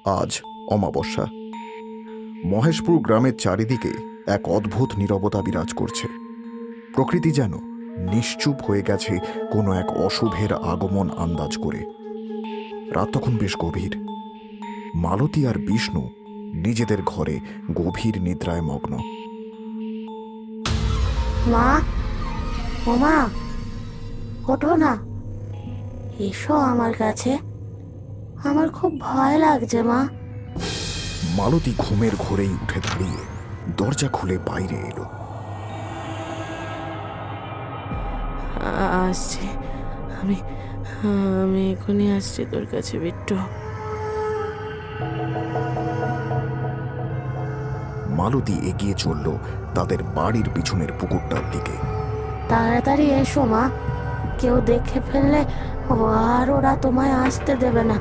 আজ অমাবস্যা। মহেশপুর গ্রামের চারিদিকে এক অদ্ভুত নীরবতা বিরাজ করছে। প্রকৃতি যেন নিশ্চুপ হয়ে গেছে কোনো এক অশুভের আগমন আন্দাজ করে। রাত তখন বেশ গভীর। মালতী আর বিষ্ণু নিজেদের ঘরে গভীর নিদ্রায় মগ্ন। মা, ও মা, ওঠো না, এসো আমার কাছে, আমার খুব ভয় লাগছে মা। মালতী ঘুমের ঘোরেই উঠে দাঁড়িয়ে দরজা খুলে বাইরে এলো। আসছি, আমি আমি এখনই আসছি তোর কাছে বিট্টু। মালতী এগিয়ে চলল তাদের বাড়ির পিছনের পুকুরটার দিকে। তাড়াতাড়ি এসো মা, কেউ দেখে ফেললে আর ওরা তোমায় আসতে দেবে না,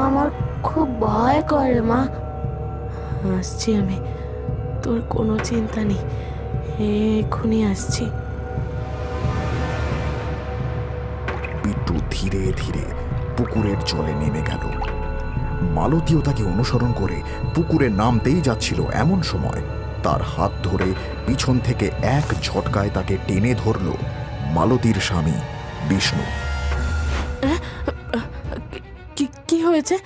আমার খুব ভয় করে মা। আসছি আমি, তোর কোনো চিন্তা নেই, এক্ষুনি আসছি। বিট্টু ধীরে ধীরে পুকুরের জলে নেমে গেল। মালতীও তাকে অনুসরণ করে পুকুরে নামতেই যাচ্ছিল, এমন সময় তার হাত ধরে পিছন থেকে এক ঝটকায় তাকে টেনে ধরল মালতীর স্বামী বিষ্ণু। কি হয়েছে?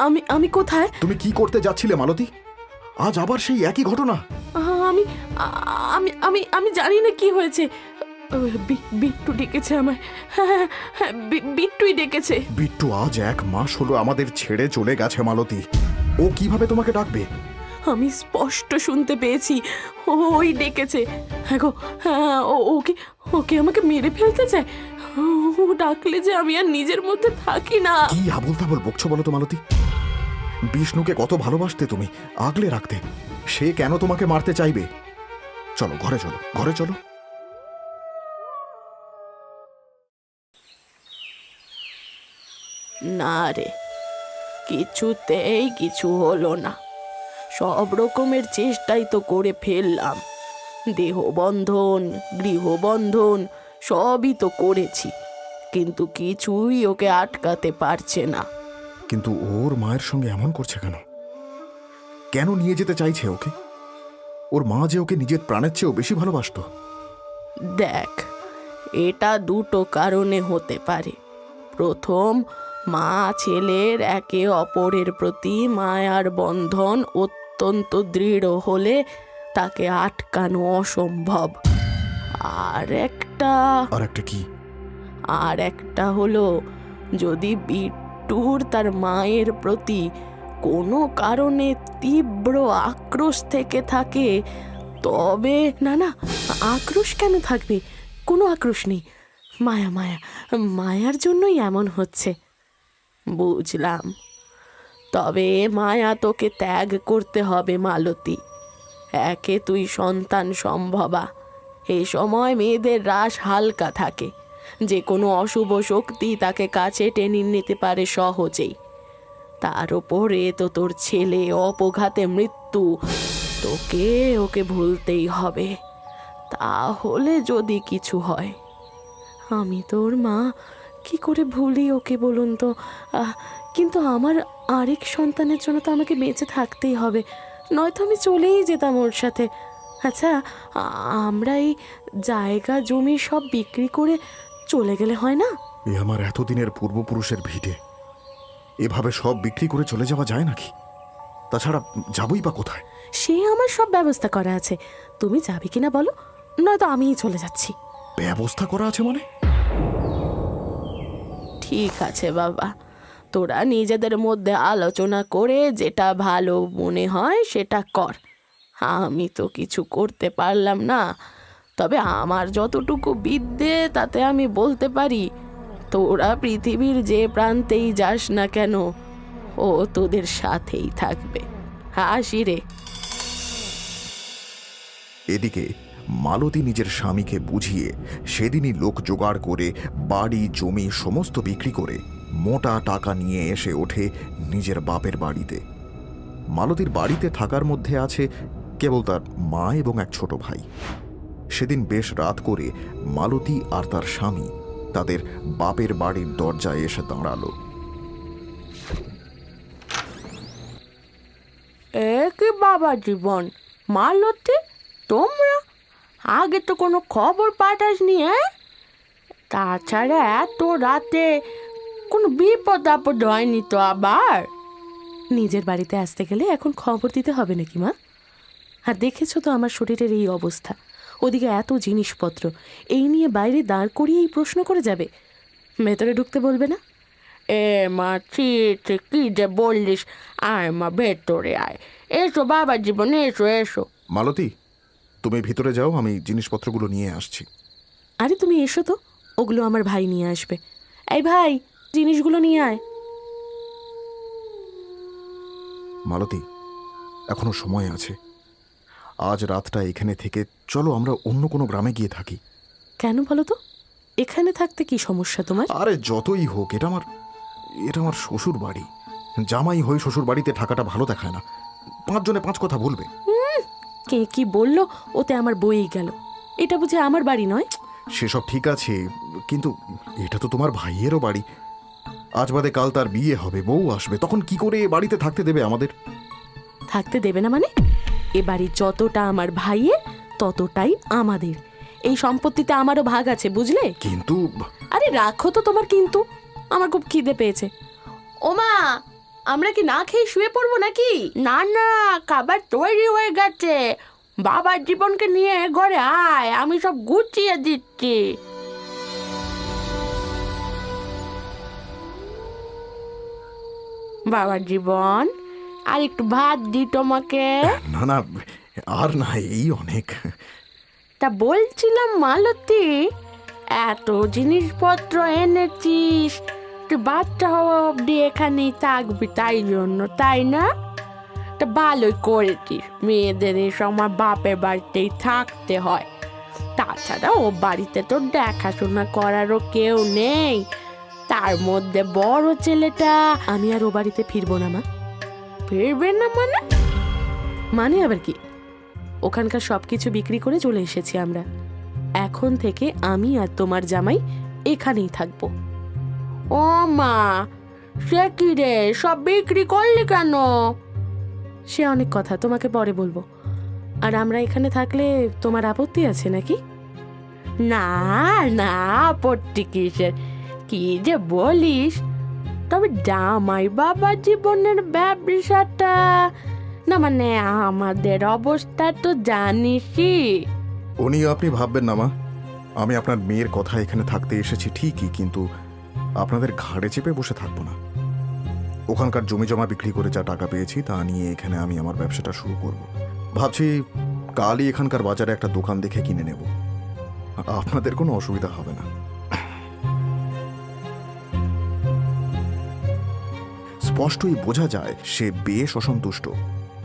আমি আমি কোথায়? তুমি কি করতে যাচ্ছিলে মালতী? আজ আবার সেই একই ঘটনা? আমি আমি আমি আমি জানি না কি হয়েছে। বিট্টু ডেকেছে আমায়। হ্যাঁ, বিট্টুই ডেকেছে। বিট্টু আজ 1 মাস হলো আমাদের ছেড়ে চলে গেছে মালতী। ও কিভাবে তোমাকে ডাকবে? আমি স্পষ্ট শুনতে পেয়েছি, ওই ডেকেছে। হ্যাঁ গো, ওকে ওকে আমাকে মেরে ফেলতে চায়। ও ডাকলে যে আমি আর নিজের মধ্যে থাকি না। কি আবল তাবল বকছো বলো তো মালতী? বিষ্ণুকে কত ভালোবাসতে তুমি, আগলে রাখতে। সে কেন তোমাকে মারতে চাইবে? চলো ঘরে, চলো ঘরে চলো। না রে, কিছুতেই কিছু হলো না। সব রকমের চেষ্টাই তো করে ফেললাম, দেহবন্ধন, গৃহবন্ধন সবই তো করেছি, কিন্তু কিছুই ওকে আটকাতে পারছে না। কিন্তু ওর মায়ের সঙ্গে এমন করছে কেন? কেন নিয়ে যেতে চাইছে ওকে? ওর মা যে ওকে নিজের প্রাণের চেয়েও বেশি ভালোবাসতো। দেখ, এটা দুটো কারণে হতে পারে। প্রথম, মা ছেলের একে অপরের প্রতি মায়ার বন্ধন অত্যন্ত দৃঢ় হলে তাকে আটকানো অসম্ভব। আর একটা কি? আর একটা হলো, যদি বিট্টুর তার মায়ের প্রতি কোনো কারণে তীব্র আক্রোশ থেকে থাকে, তবে না না, আক্রোশ কেন থাকবে? কোনো আক্রোশ নেই, মায়ার জন্যই এমন হচ্ছে। বুঝলাম, তবে মায়া তোকে ত্যাগ করতে হবে মালতী। একে তুই সন্তান সম্ভবা, এই সময় মেয়েদের রাশ হালকা থাকে, যে কোনো অশুভ শক্তি তাকে কাছে টেনে নিতে পারে সহজেই। তার উপরে তো তোর ছেলে অপঘাতে মৃত্যু, তোকে ওকে ভুলতেই হবে। তাহলে যদি কিছু হয়, আমি তোর মা, কি করে ভুলি ওকে বলুন তো? কিন্তু আমার আরেক সন্তানের জন্য তো আমাকে বেঁচে থাকতেই হবে, নয়তো আমি চলেই যেতাম ওর সাথে। আচ্ছা, আমরা এই জায়গা জমি সব বিক্রি করে চলে গেলে হয় না? এ আমার এতদিনের পূর্বপুরুষের ভিটে, এভাবে সব বিক্রি করে চলে যাওয়া যায় নাকি? তাছাড়া যাবই বা কোথায়? সে আমার সব ব্যবস্থা করা আছে, তুমি যাবে কিনা বলো, নয়তো আমিই চলে যাচ্ছি। ব্যবস্থা করা আছে মানে? ঠিক আছে বাবা, তোরা নিজেদের মধ্যে আলোচনা করে যেটা ভালো মনে হয় সেটা কর। আমি তো কিছু করতে পারলাম না, তবে আমার যতটুকু বিদ্যে তাতে আমি বলতে পারি, তোরা পৃথিবীর যে প্রান্তেই যাস না কেন, ও তোদের সাথেই থাকবে। হাসি রে। এদিকে মালতী নিজের স্বামীকে বুঝিয়ে সেদিনই লোক জোগাড় করে বাড়ি জমি সমস্ত বিক্রি করে মোটা টাকা নিয়ে এসে ওঠে নিজের বাপের বাড়িতে। মালতীর বাড়িতে থাকার মধ্যে আছে কেবল তার মা এবং এক ছোট ভাই। সেদিন বেশ রাত করে মালতী আর তার স্বামী তাদের বাপের বাড়ির দরজায় এসে দাঁড়ালো। কি বাবা জীবন, মালতী, তোমরা আগে তো কোনো খবর পাঠাসনি? তাছাড়া এত রাতে কোনো বিপদ আপদ হয়নি তো আবার? নিজের বাড়িতে আসতে গেলে এখন খবর দিতে হবে নাকি মা? আর দেখেছো তো আমার শরীরের এই অবস্থা, ওদিকে এত জিনিসপত্র, এই নিয়ে বাইরে দাঁড় করিয়ে এই প্রশ্ন করে যাবে? ভেতরে ঢুকতে বলবে না? এ মা, ছি ছি, কি যে বললিস! আয় মা, ভেতরে আয়। এসো বাবা জীবন, এসো এসো। মালতী, তুমি ভিতরে যাও, আমি জিনিসপত্রগুলো নিয়ে আসছি। আরে তুমি এসো তো, ওগুলো আমার ভাই নিয়ে আসবে। এই ভাই, জিনিসগুলো নিয়ে আয়। মালতী, এখনো সময় আছে। আজ রাতটা এখানে থেকে চলো আমরা অন্য কোনো গ্রামে গিয়ে থাকি। কেন বলো তো? এখানে থাকতে কি সমস্যা তোমার? আরে যতই হোক, এটা আমার শ্বশুর বাড়ি। জামাই হয়ে শ্বশুর বাড়িতে থাকাটা ভালো দেখায় না। 5 জনে 5 কথা বলবে। কে কি বললো ওতে আমার বইই গেল। এটা বুঝে আমার বাড়ি নয়? সেসব ঠিক আছে, কিন্তু এটা তো তোমার ভাইয়েরও বাড়ি। আজ বাদে কাল তার বিয়ে হবে, বউ আসবে, তখন কি করে এ বাড়িতে থাকতে দেবে আমাদের? থাকতে দেবে না মানে? এ বাড়ি যতটা আমার ভাইয়ের ততটাই আমাদের। এই সম্পত্তিতে আমারও ভাগ আছে, বুঝলে? কিন্তু আরে রাখো তো তোমার কিন্তু, আমার খুব খিদে পেয়েছে। ওমা, আমরা কি না খেয়ে শুয়ে পড়বো নাকি? না না, খাবার তৈরি হয়ে গেছে। বাবার জীবনকে নিয়ে ঘরে আয়, আমি সব গুছিয়ে দিচ্ছি। বাবার জীবন, আর একটু ভাত দি তোমাকে। না না, আর না, এই অনেক। তা বলছিলাম মালতী, এত জিনিসপত্র এনেছিস, তুই বাচ্চা হওয়া অব্দি এখানেই থাকবি তাই জন্য, তাই না? তা ভালোই করেছিস, মেয়েদের এই সময় বাপের বাড়িতেই থাকতে হয়। তাছাড়া ও বাড়িতে তো দেখাশোনা করারও কেউ নেই, তার মধ্যে বড় ছেলেটা। আমি আর ও বাড়িতে ফিরবো না মা। ফিরবে না মানে? মানে আবার কি? ওখানকার সবকিছু বিক্রি করে চলে এসেছি আমরা। এখন থেকে আমি আর তোমার জামাই এখানেই থাকবো। ও মা, সে কি রে, সব বিক্রি করলি কেন? সে অনেক কথা, তোমাকে পরে বলবো। আর আমরা এখানে থাকলে তোমার আপত্তি আছে নাকি? না না, আপত্তি কিসের, কি যে বলিস! তবে জামাই বাবা জীবনের ব্যবসাটা না, মানে আমাদের অবস্থা তো জানিসই। উনি আপনি ভাববেন না মা, আমি আপনার মেয়ের কথা এখানে থাকতে এসেছি ঠিকই, কিন্তু আপনাদের ঘাড়ে চেপে বসে থাকবো না। ওখানকার জমি জমা বিক্রি করে যা টাকা পেয়েছি তা নিয়ে এখানে আমি আমার ব্যবসাটা শুরু করব। ভাবছি কালই এখানকার বাজারে একটা দোকান দেখে কিনে নেব, আপনাদের কোনো অসুবিধা হবে না। স্পষ্টই বোঝা যায় সে বেশ অসন্তুষ্ট,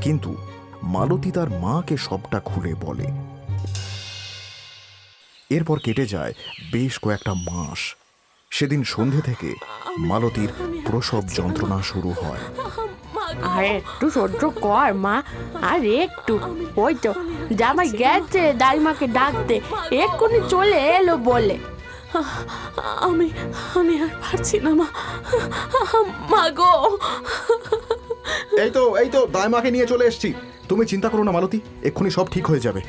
কিন্তু মালতী তার মাকে সবটা খুলে বলে। এরপর কেটে যায় বেশ কয়েকটা মাস। সেদিন সন্ধে থেকে মালতীর প্রসব যন্ত্রণা শুরু হয়। আর একটু সহ্য কর মা, আর একটু। ওই তো জামাই গেছে দাইমাকে ডাকতে, এক্ষুনি চলে এলো বলে। আমি আমি আর পারছি না মা, মা গো। এই তো দাইমাকে নিয়ে চলে এসেছি, তুমি চিন্তা করো না মালতী, এক্ষুনি সব ঠিক হয়ে যাবে।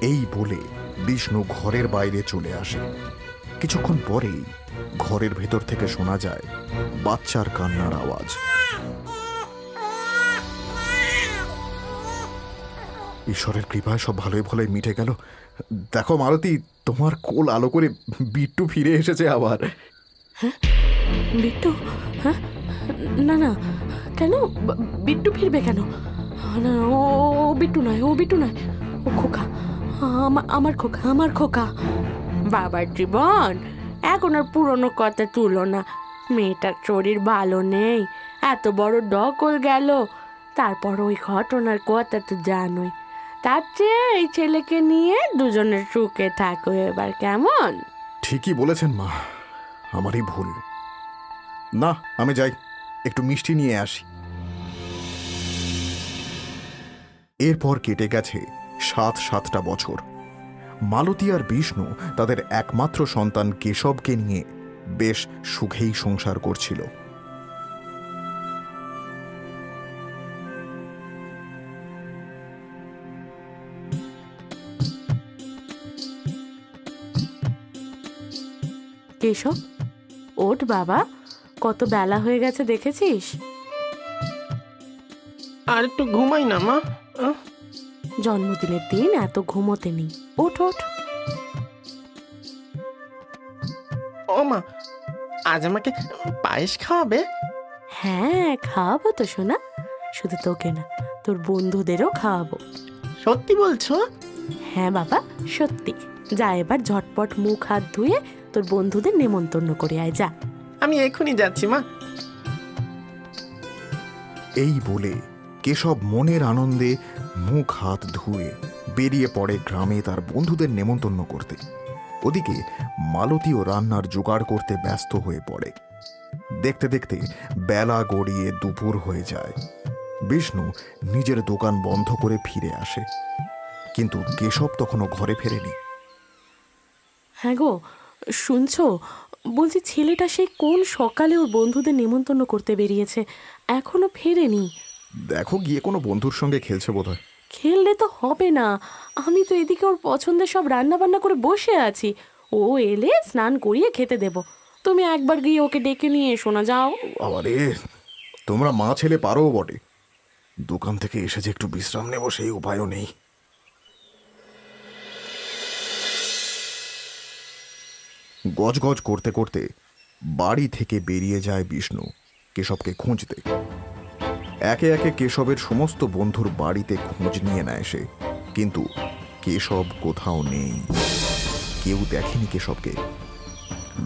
এই বলে বিষ্ণু ঘরের বাইরে চলে আসে। কিছুক্ষণ পরেই ঘরের ভেতর থেকে শোনা যায় বাচ্চার কান্নার আওয়াজ। ঈশ্বরের কৃপায় সব ভালোই ভালোই মিটে গেল। দেখো মালতী, তোমার কোল আলো করে বিট্টু ফিরে এসেছে আবার। হ্যাঁ, বিট্টু? হ্যাঁ, না না, কেন বিট্টু ফিরবে কেন? না, ও বিট্টু নয়, ও বিট্টু নয়, ও খোকা, আমার খোকা, আমার খোকা। বাবার জীবন, এখন আর পুরনো কথা তুলো না। মেয়েটার শরীর ভালো নেই, এত বড় ডকল গেল, তারপর ওই ঘটনার কথা তো জানোই। তার চেয়ে এই ছেলেকে নিয়ে দুজনের সুখে থাকো এবার, কেমন? ঠিকই বলেছেন মা, আমারই ভুল। না, আমি যাই, একটু মিষ্টি নিয়ে আসি। এরপর কেটে গেছে 7-7টা বছর। মালতী আর বিষ্ণু তাদের একমাত্র সন্তান কেশবকে নিয়ে বেশ সুখেই সংসার করছিল। কেশব, ওঠ বাবা, কত বেলা হয়ে গেছে দেখেছিস? আর একটু ঘুমাই না মা। জন্মদিনের দিন এত ঘুমোতে নেই, ওঠ ওঠ। ও মা, আজ আমাকে পায়েস খাওয়াবে? হ্যাঁ, খাওয়াবো তো সোনা, শুধু তোকে না, তোর বন্ধুদেরও খাওয়াবো। সত্যি বলছো? হ্যাঁ বাবা, সত্যি। যা এবার ঝটপট মুখ হাত ধুয়ে তোর বন্ধুদের নেমন্তন্ন করে আয়, যা। আমি এখনই যাচ্ছি মা। এই বলে কেশব মনের আনন্দে মুখ হাত ধুয়ে বেরিয়ে পড়ে গ্রামে তার বন্ধুদের নেমন্তন্ন করতে। ওদিকে মালতীও রান্নার জোগাড় করতে ব্যস্ত হয়ে পড়ে। দেখতে দেখতে বেলা গড়িয়ে দুপুর হয়ে যায়। বিষ্ণু নিজের দোকান বন্ধ করে ফিরে আসে, কিন্তু কেশব তখনও ঘরে ফেরেনি। হ্যাঁ গো, শুনছো? বলছি ছেলেটা সেই কোন সকালে ওর বন্ধুদের নেমন্তন্ন করতে বেরিয়েছে, এখনো ফেরেনি। দেখো গিয়ে কোনো বন্ধুর সঙ্গে খেলছে বোধহয়। খেললে তো হবে না, আমি তো এদিকে ওর পছন্দের সব রান্না বান্না করে বসে আছি। ও এলে স্নান করিয়ে খেতে দেব। তুমি একবার গিয়ে ওকে ডেকে নিয়ে এসো না, যাও। আরে তোমরা মা ছেলে পারো বটে, দোকান থেকে এসে যে একটু বিশ্রাম নেব সেই উপায়ও নেই। গজগজ করতে করতে বাড়ি থেকে বেরিয়ে যায় বিষ্ণু কেশবকে খুঁজতে। একে একে কেশবের সমস্ত বন্ধুর বাড়িতে খোঁজ নিয়ে নেয় সে, কিন্তু কেশব কোথাও নেই। কেউ দেখেনি কেশবকে।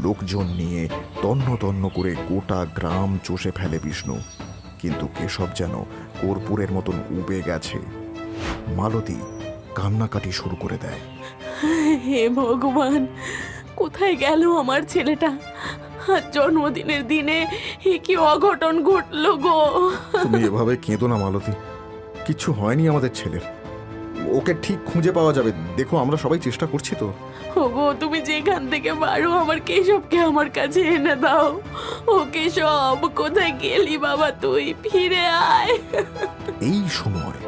লোকজন নিয়ে তন্ন তন্ন করে গোটা গ্রাম চষে ফেলে বিষ্ণু, কিন্তু কেশব যেন কর্পূরের মতন উবে গেছে। মালতী কান্নাকাটি শুরু করে দেয়। হে ভগবান, কোথায় গেল আমার ছেলেটা? আজ জন্মদিনের দিনে এ কি অঘটন ঘটলো গো। তুমি এভাবে কেঁদো না মালতী, কিচ্ছু হয়নি আমাদের ছেলের, ওকে ঠিক খুঁজে পাওয়া যাবে। দেখো আমরা সবাই চেষ্টা করছি তো। ওগো, তুমি যেখান থেকে পারো আমার কেশবকে আমার কাছে এনে দাও। ও কেশব, কোথায় গেলি বাবা তুই? ফিরে আয়। এই সময়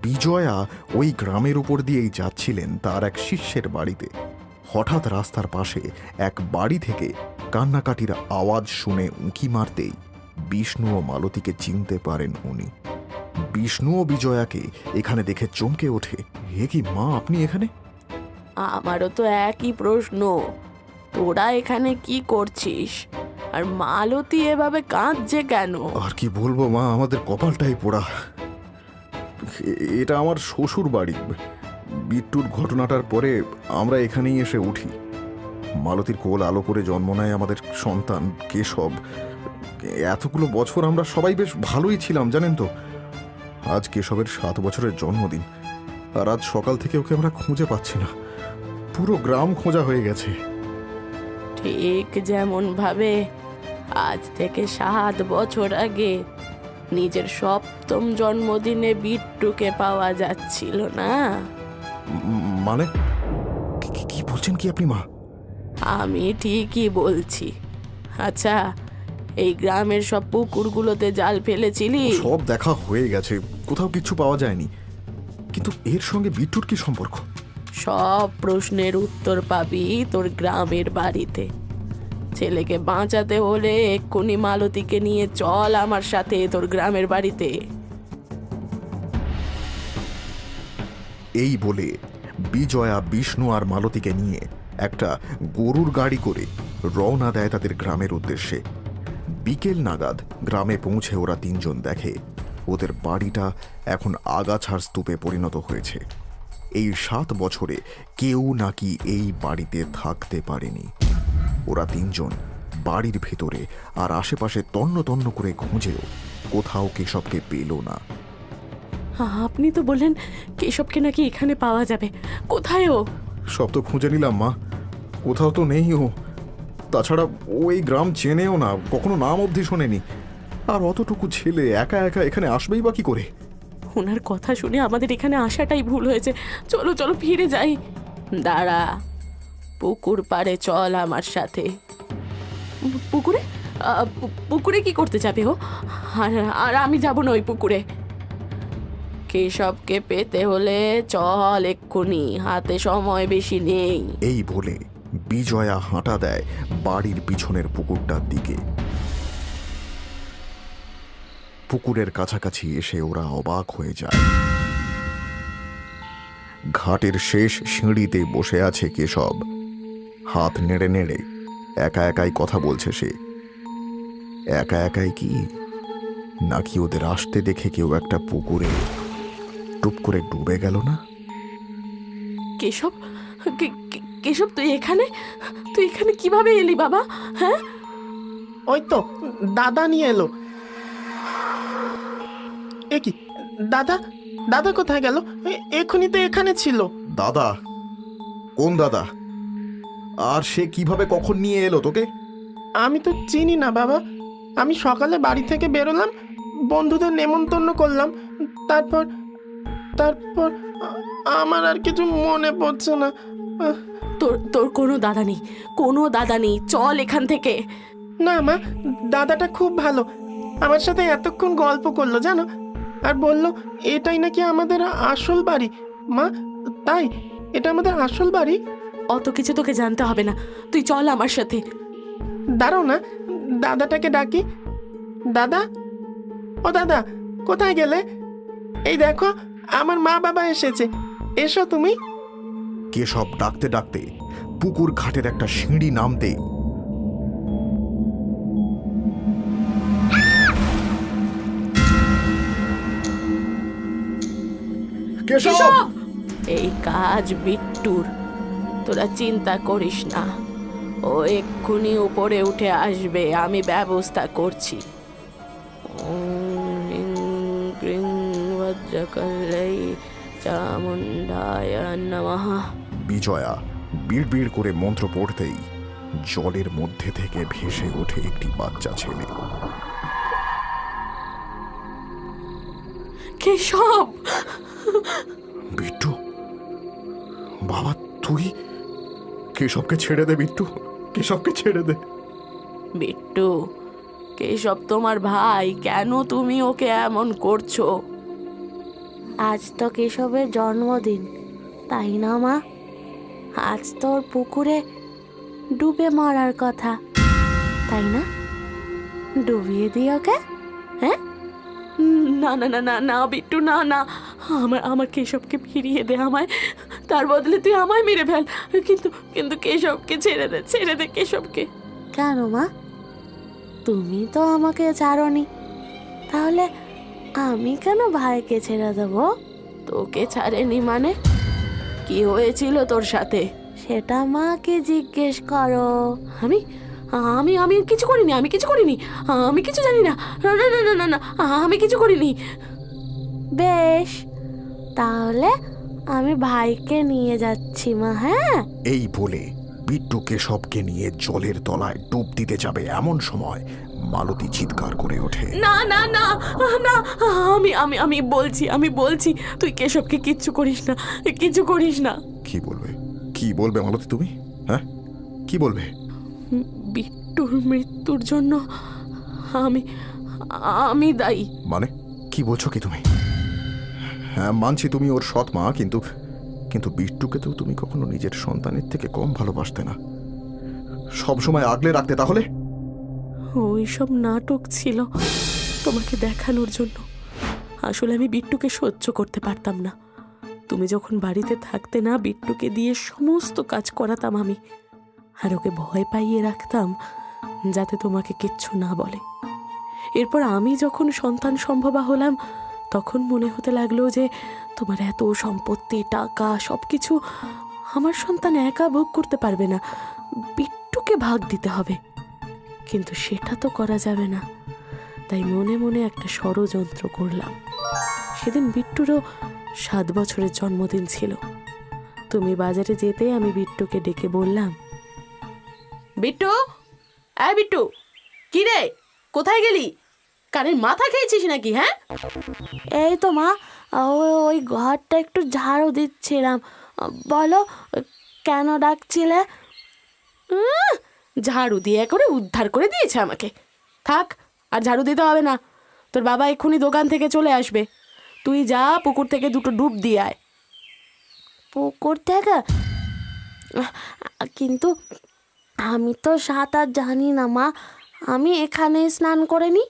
বিজয়া ওই গ্রামের উপর দিয়েই যাচ্ছিলেন তার এক শিষ্যের বাড়িতে। হঠাৎ রাস্তার পাশে এক বাড়ি থেকে কান্নাকাটির আওয়াজ শুনে উঁকি মারতেই বিষ্ণু ও মালতীকে চিনতে পারেন উনি। বিষ্ণু ও বিজয়াকে এখানে দেখে চমকে ওঠে। হে কি মা, আপনি এখানে? আমারও তো একই প্রশ্ন, তোরা এখানে কি করছিস? আর মালতী এভাবে কাঁদছে কেন? আর কি বলবো মা, আমাদের কপালটাই পোড়া। এটা আমার শ্বশুর বাড়ি। বিট্টুর ঘটনাটার পরে আমরা এখানেই এসে উঠি। মালতীর কোল আলো করে জন্ম নেয় আমাদের সন্তান কেশব। এতগুলো বছর আমরা সবাই বেশ ভালোই ছিলাম জানেন তো। আজ কেশবের 7 বছরের জন্মদিন, আর আজ সকাল থেকে ওকে আমরা খুঁজে পাচ্ছি না। পুরো গ্রাম খোঁজা হয়ে গেছে। ঠিক যেমন ভাবে আজ থেকে 7 বছর আগে নিজের 7ম জন্মদিনে বিট্টুকে পাওয়া যাচ্ছিল না। মানে কি বলছেন কি আপনি মা? আমি ঠিকই বলছি। আচ্ছা, এই গ্রামের সব পুকুরগুলোতে জাল ফেলেছিলি? সব দেখা হয়ে গেছে, কোথাও কিছু পাওয়া যায়নি। কিন্তু এর সঙ্গে বিট্টুর কি সম্পর্ক? সব প্রশ্নের উত্তর পাবি তোর গ্রামের বাড়িতে। ছেলেকে বাঁচাতে হলে এক্ষুনি মালতীকে নিয়ে চল আমার সাথে তোর গ্রামের বাড়িতে। এই বলে বিজয়া বিষ্ণু আর মালতীকে নিয়ে একটা গরুর গাড়ি করে রওনা দেয় তাদের গ্রামের উদ্দেশ্যে। বিকেল নাগাদ গ্রামে পৌঁছে ওরা 3 জন দেখে ওদের বাড়িটা এখন আগাছার স্তূপে পরিণত হয়েছে। এই 7 বছরে কেউ নাকি এই বাড়িতে থাকতে পারেনি। ওরা 3 জন বাড়ির ভেতরে আর আশেপাশে তন্ন তন্ন করে খুঁজেও কোথাও কেশবকে পেল না। আপনি তো বললেন কেশবকে নাকি এখানে পাওয়া যাবে, কোথায় ও? সব তো খুঁজে নিলাম মা, কোথাও তো নেই ও। তাছাড়া ওই গ্রাম চেনেও না, কখনো নাম অবধি শোনেনি। আর অতটুকু ছেলে একা একা এখানে আসবেই বা কি করে? ওনার কথা শুনে আমাদের এখানে আসাটাই ভুল হয়েছে। চলো চলো ফিরে যাই। দাঁড়া, পুকুর পাড়ে চল আমার সাথে। পুকুরে? পুকুরে কি করতে যাবে ও? আর আমি যাব না ওই পুকুরে। কেশবকে পেতে হলে চল এক্ষুনি, হাতে সময় বেশি নেই। এই বলে বিজয়া হাঁটা দেয় বাড়ির পিছনের পুকুরটার দিকে। পুকুরের কাছাকাছি এসে ওরা অবাক হয়ে যায়। ঘাটের শেষ সিঁড়িতে বসে আছে কেশব। হাত নেড়ে নেড়ে একা একাই কথা বলছে সে। একা একাই কি, নাকি ওদের আসতে দেখে কেউ একটা পুকুরে টুপ করে ডুবে গেল না? কেশব, কেশব তুই এখানে কিভাবে এলি বাবা? হ্যাঁ, ওই তো দাদা নিয়ে এলো। এ কি, দাদা দাদা কোথায় গেল? এখনই তো এখানে ছিল। দাদা? কোন দাদা? আর সে কিভাবে কখন নিয়ে এলো তোকে? আমি তো চিনি না বাবা। আমি সকালে বাড়ি থেকে বেরোলাম, বন্ধুদের নেমন্তন্ন করলাম, তারপর তারপর আমার আর কিছু মনে পড়ছে না। তোর কোনো দাদা নেই, চল এখান থেকে। না মা, দাদাটা খুব ভালো, আমার সাথে এতক্ষণ গল্প করলো জানো, আর বলল এটাই নাকি আমাদের আসল বাড়ি। মা, তাই এটা আমাদের আসল বাড়ি? অত কিছু তোকে জানতে হবে না, তুই চল আমার সাথে। দাঁড়াও না, দাদাটাকে ডাকি। দাদা, ও দাদা, কোথায় গেলে? এই দেখো আমার মা বাবা এসেছে, এসো তুমি। কেশব ডাকতে ডাকতে পুকুর ঘাটের একটা সিঁড়ি নামতে কেশব! এই কাজ বিট্টুর, তোরা চিন্তা করিস না, ও এক্ষুনি উপরে উঠে আসবে, আমি ব্যবস্থা করছি। ওম হ্রিং ক্রিং বজ্রকাল্যৈ চামুণ্ডায় নমঃ। বিজয়া বিড়বিড় করে মন্ত্র পড়তেই জলের মধ্যে থেকে ভেসে ওঠে একটি বাচ্চা ছেলে। কেশব! বিট্টু, বাবা তুই? কেশবকে ছেড়ে দে বিট্টু, কেশবকে ছেড়ে দে। বিট্টু, কেশব তোমার ভাই, কেন তুমি ওকে এমন করছো? আজ তো কেশবের জন্মদিন, তাই না মা? আজ তোর পুকুরে ডুবে মরার কথা, তাই না? ডুবিয়ে দিই ওকে। হ্যাঁ, না না না না না বিট্টু, না না, আমার কেশবকে ফিরিয়ে দে আমায়, তার বদলে তুই আমায় মেরে ফেল, কিন্তু কেশবকে ছেড়ে দে কেশবকে। কেন মা? তুমি তো আমাকে ছাড়োনি, তাহলে আমি কেন ভাইকে ছেড়ে দেবো? তোকে ছাড়েনি মানে? কি হয়েছিল তোর সাথে? সেটা মাকে জিজ্ঞেস করো। আমি আমি আমি কিছু করিনি, আমি কিছু জানি না, না না না না না না, আমি কিছু করিনি। বেশ, তাহলে আমি ভাইকে নিয়ে যাচ্ছি মা। হ্যাঁ, এই বলে বিট্টু কেশবকে নিয়ে জলের তলায় ডুব দিতে যাবে, এমন সময় মালতী চিৎকার করে ওঠে। না না না না, আমি বলছি তুই কেশবকে কিচ্ছু করিস না। কি বলবে মালতী তুমি? হ্যাঁ, কি বলবে? বিট্টুর মৃত্যুর জন্য আমি দায়ী। মানে কি বলছো কি তুমি? হ্যাঁ মানছি তুমি ওর সৎ মা, কিন্তু বিট্টুকে তো তুমি কখনো নিজের সন্তানের থেকে কম ভালোবাসতে না, সবসময় আগলে রাখতে। তাহলে ওই সব নাটক ছিল তোমাকে দেখানোর জন্য। আসলে আমি বিট্টুকে সহ্য করতে পারতাম না। তুমি যখন বাড়িতে থাকতে না, বিট্টুকে দিয়ে সমস্ত কাজ করাতাম আমি, আর ওকে ভয় পাইয়ে রাখতাম যাতে তোমাকে কিচ্ছু না বলে। এরপর আমি যখন সন্তান সম্ভবা হলাম, তখন মনে হতে লাগলো যে তোমার এত সম্পত্তি, টাকা, সবকিছু আমার সন্তান একা ভোগ করতে পারবে না, বিট্টুকে ভাগ দিতে হবে। কিন্তু সেটা তো করা যাবে না, তাই মনে মনে একটা ষড়যন্ত্র করলাম। সেদিন বিট্টুরও 7 বছরের জন্মদিন ছিল। তুমি বাজারে যেতে আমি বিট্টুকে ডেকে বললাম, বিট্টু, আয় বিট্টু, কি রে, কোথায় গেলি? কানের মাথা খেয়েছিস নাকি? হ্যাঁ, এই তো মা, ওই ঘরটা একটু ঝাড়ু দিচ্ছিলাম। বলো, কেন ডাকছিলে? ঝাড়ু দিয়ে করে উদ্ধার করে দিয়েছে আমাকে। থাক, আর ঝাড়ু দিতে হবে না, তোর বাবা এক্ষুনি দোকান থেকে চলে আসবে। তুই যা, পুকুর থেকে 2টো ডুব দিয়ে আয়। পুকুর থেকে? কিন্তু আমি তো সাঁতার জানি না মা, আমি এখানে স্নান করে নি।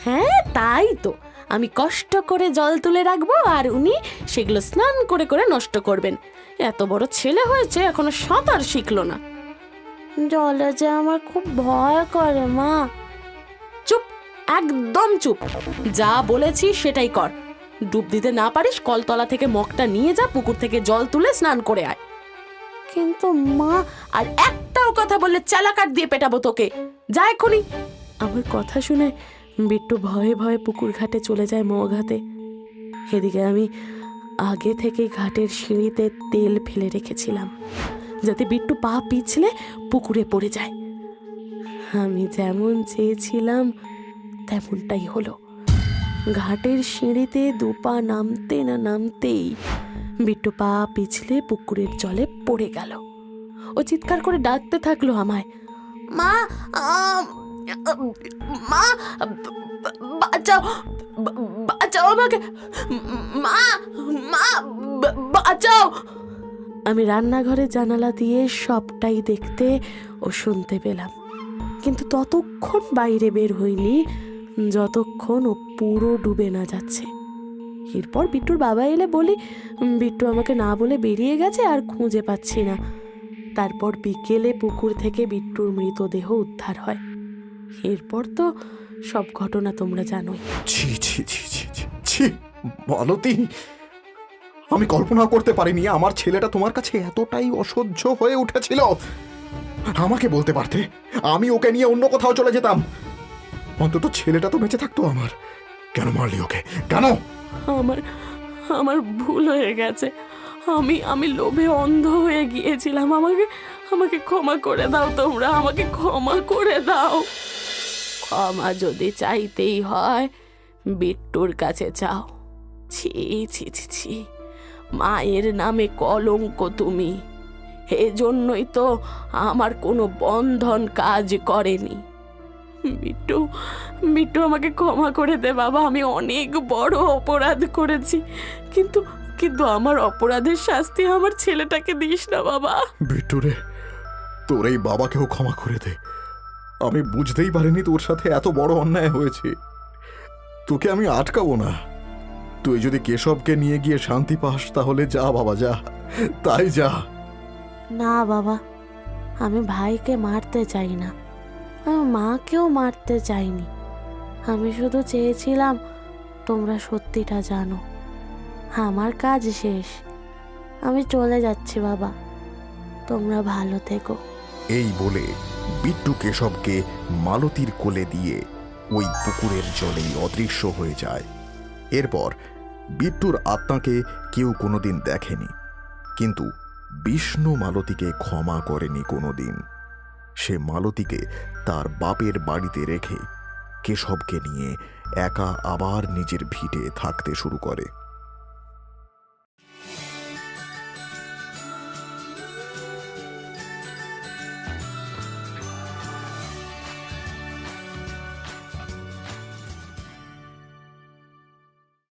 হ্যাঁ তাই তো, আমি কষ্ট করে জল তুলে রাখবো আর উনি সেগুলো স্নান করে করে নষ্ট করবেন। এত বড় ছেলে হয়েছে এখনো সাঁতার শিখলো না। জলে যে আমার খুব ভয় করে মা। চুপ, একদম চুপ। যা বলেছি সেটাই কর। ডুব দিতে না পারিস কলতলা থেকে মগটা নিয়ে যা, পুকুর থেকে জল তুলে স্নান করে আয়। কিন্তু মা, আর একটাও কথা বললে চালাকাট দিয়ে পেটাবো তোকে। যা এক্ষুনি। আমার কথা শুনে বিট্টু ভয়ে ভয়ে পুকুর ঘাটে চলে যায় মগ হাতে। এদিকে আমি আগে থেকে ঘাটের সিঁড়িতে তেল ফেলে রেখেছিলাম, যাতে বিট্টু পা পিছলে পুকুরে পড়ে যায়। আমি যেমন চেয়েছিলাম তেমনটাই হলো। ঘাটের সিঁড়িতে দুপা নামতে না নামতেই বিট্টু পা পিছলে পুকুরের জলে পড়ে গেল। ও চিৎকার করে ডাকতে থাকলো আমায়, মা, মা, বাঁচাও, বাঁচাও আমাকে, মা, মা, বাঁচাও। আমি রান্নাঘরের জানালা দিয়ে সবটাই দেখতে ও শুনতে পেলাম, কিন্তু ততক্ষণ বাইরে বের হইনি যতক্ষণ ও পুরো ডুবে না যাচ্ছে। এরপর বিট্টুর বাবা এলে বলি বিট্টু আমাকে না বলে বেরিয়ে গেছে আর খুঁজে পাচ্ছি না। তারপর বিকেলে পুকুর থেকে বিট্টুর মৃতদেহ উদ্ধার হয়। এরপর তো সব ঘটনা তোমরা জানোই। ছি ছি ছি ছি ছি ছি মালতী, আমি কল্পনা করতে পারিনি আমার ছেলেটা তোমার কাছে এতটাই অসহ্য হয়ে উঠেছিল। আমাকে বলতে পারতে, আমি ওকে নিয়ে অন্য কোথাও চলে যেতাম। অন্তত ছেলেটা তো বেঁচে থাকতো আমার। কেন মারলি ওকে, কেন? আমার আমার ভুল হয়ে গেছে। আমি লোভে অন্ধ হয়ে গিয়েছিলাম। আমাকে ক্ষমা করে দাও তোমরা, আমাকে ক্ষমা করে দাও। ক্ষমা যদি চাইতেই হয় বিট্টুর কাছে চাও। ছি ছি ছি ছি, মায়ের নামে কলঙ্ক তুমি। এজন্যই তো আমার কোনো বন্ধন কাজ করেনি। বিট্টু, বিট্টু আমাকে ক্ষমা করে দে বাবা, আমি অনেক বড় অপরাধ করেছি, কিন্তু কিন্তু আমার অপরাধের শাস্তি আমার ছেলেটাকে দিস না বাবা। বিট্টু রে, তোর এই বাবাকেও ক্ষমা করে দে। আমি বুঝতেই পারিনি তোর সাথে এত বড় অন্যায় হয়েছে। তোকে আমি আটকাবো না। তুই যদি কেশবকে নিয়ে গিয়ে শান্তি পাস তাহলে যা বাবা, যা, তাই যা। না বাবা, আমি ভাইকে মারতে চাই না, আমি মাকেও মারতে চাইনি। আমি শুধু চেয়েছিলাম তোমরা সত্যিটা জানো। আমার কাজ শেষ, আমি চলে যাচ্ছি বাবা, তোমরা ভালো থেকো। এই বলে বিট্টু কেশবকে মালতীর কোলে দিয়ে ওই পুকুরের জলেই অদৃশ্য হয়ে যায়। এরপর বিট্টুর আত্মাকে কেউ কোনোদিন দেখেনি, কিন্তু বিষ্ণু মালতীকে ক্ষমা করেনি কোনোদিন। সে মালতীকে তার বাপের বাড়িতে রেখে কেশবকে নিয়ে একা আবার নিজের ভিটে থাকতে শুরু করে।